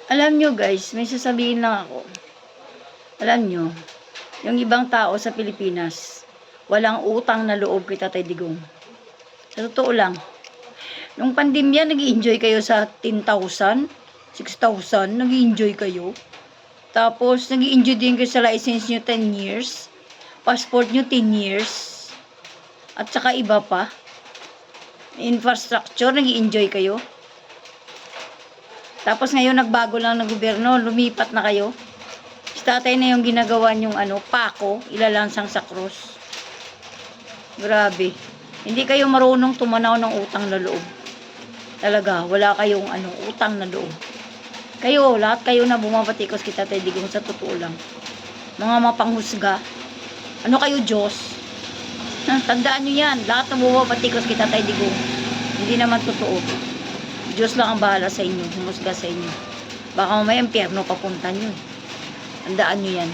Alam nyo guys, may sasabihin lang ako. Alam nyo, yung ibang tao sa Pilipinas, walang utang na loob kay Tatay Digong. Sa totoo lang, nung pandemya, nag-i-enjoy kayo sa 10,000, 6,000, nag-i-enjoy kayo. Tapos, nag-i-enjoy din kayo sa license nyo 10 years, passport nyo 10 years, at saka iba pa. Infrastructure, nag-i-enjoy kayo. Tapos ngayon nagbago lang ng gobyerno, lumipat na kayo. Si tatay na yung ginagawa yung pako, ilalansang sa krus. Grabe. Hindi kayo marunong tumanaw ng utang na loob. Talaga, wala kayong utang na loob. Kayo, lahat kayo na bumabatikos kay Tatay Digong sa totoo lang. Mga mapanghusga. Ano kayo, Diyos? Tandaan nyo yan, lahat na bumabatikos kay Tatay Digong. Hindi naman totoo. Diyos lang ang bahala sa inyo, humusga sa inyo. Baka mamaya impyerno papunta nyo. Tandaan nyo yan.